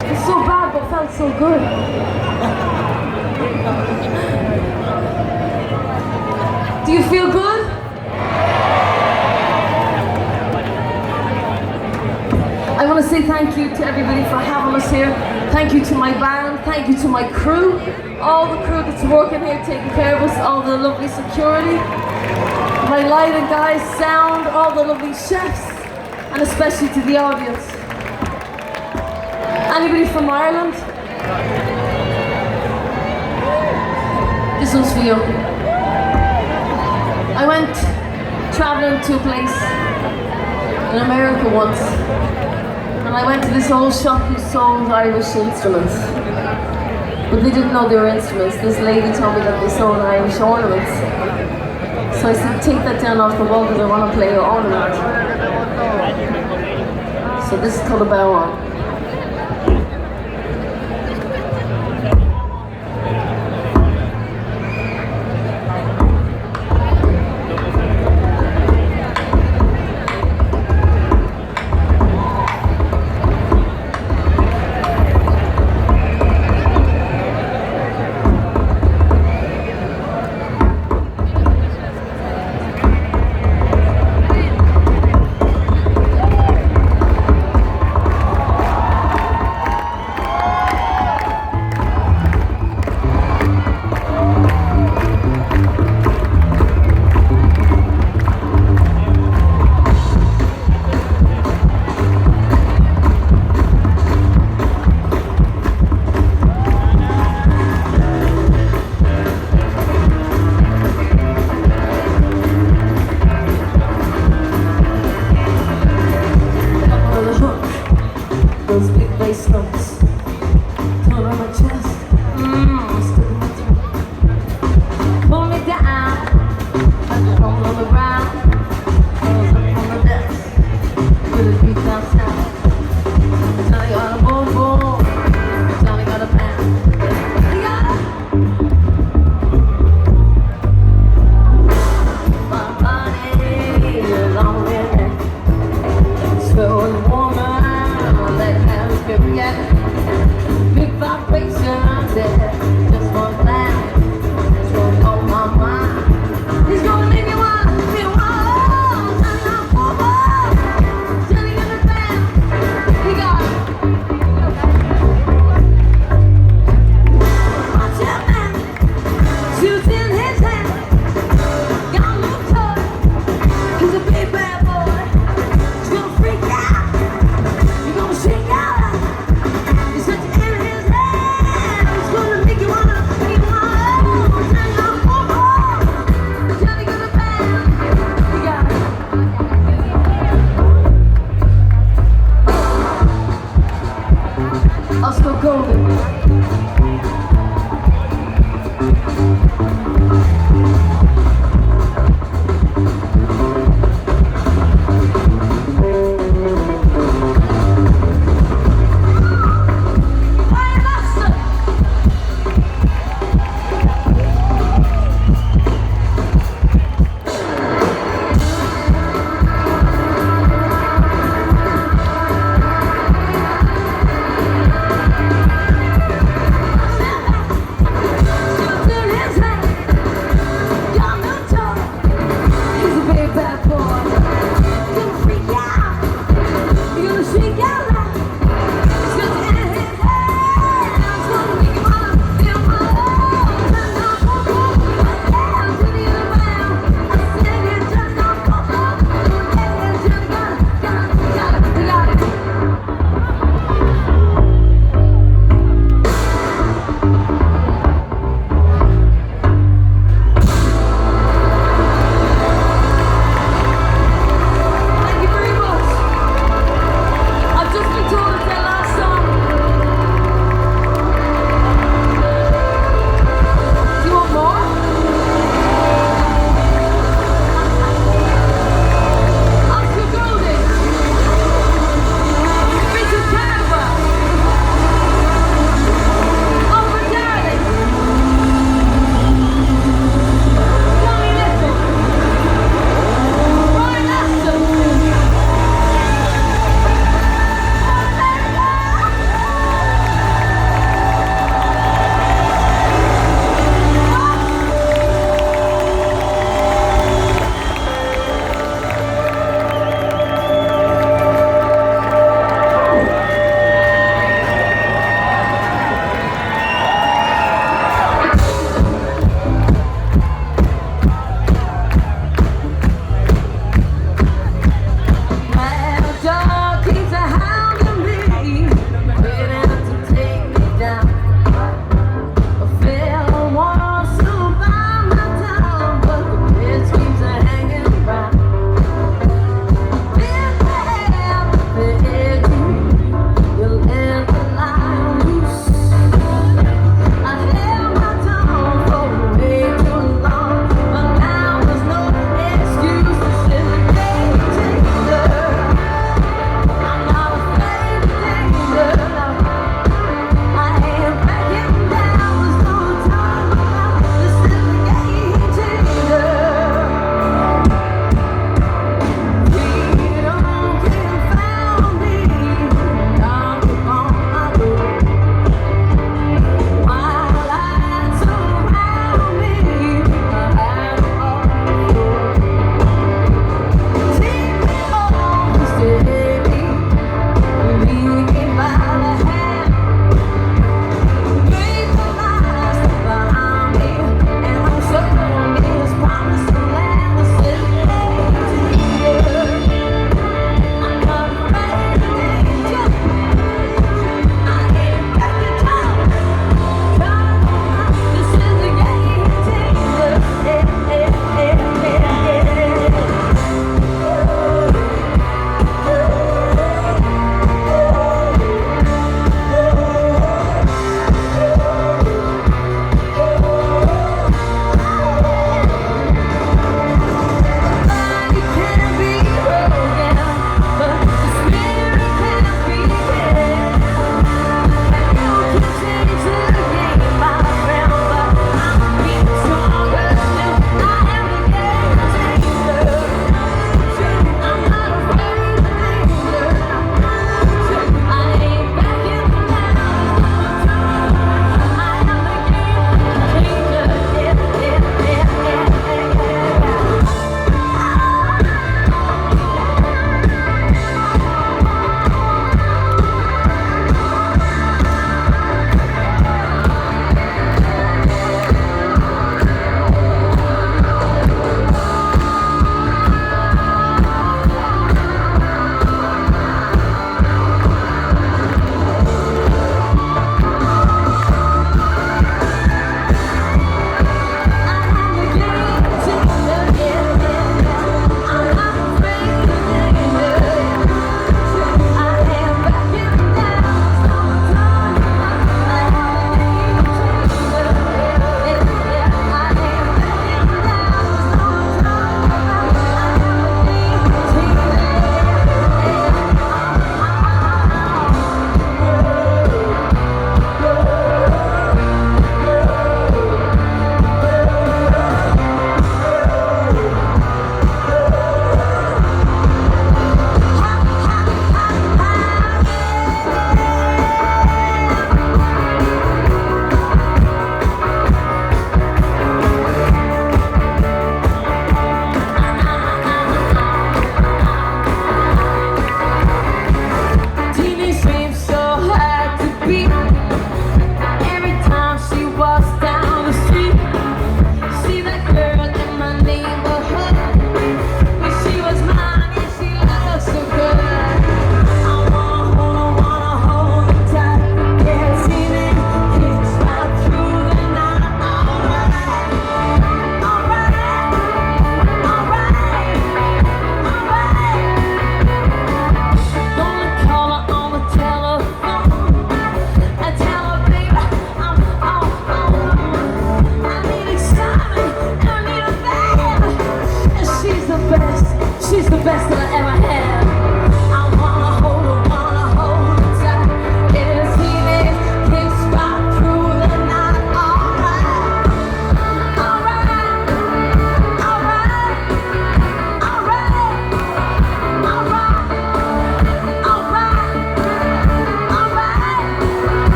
It's so bad but felt so good. Do you feel good? I want to say thank you to everybody for having us here. Thank you to my band, thank you to my crew, all the crew that's working here taking care of us, all the lovely security, my lighting guys, sound, all the lovely chefs, and especially to the audience. Anybody from Ireland? This one's for you. I went traveling to a place in America once, and I went to this old shop who sold Irish instruments. But they didn't know they were instruments. This lady told me that they sold Irish ornaments. So I said, take that down off the wall because I want to play your ornament. So this is called a bow on. Those big bass notes turn on my chest, stick in my throat. Pull me down, I just roll on the ground. Rolls up on the desk, with a beat downtown. Johnny got a boom boom, Johnny got a band. He got my body is on it, so it's warmer. Big vibrations, yeah. Just one glance, it's what's on my mind. He's gonna make me want, me want. Johnny on football, Johnny in the band. He got watch out, man. Shoes in his hand. Got a little toy. He's a big bad boy. He's gonna freak out. You're gonna shake out. Oscar Golden.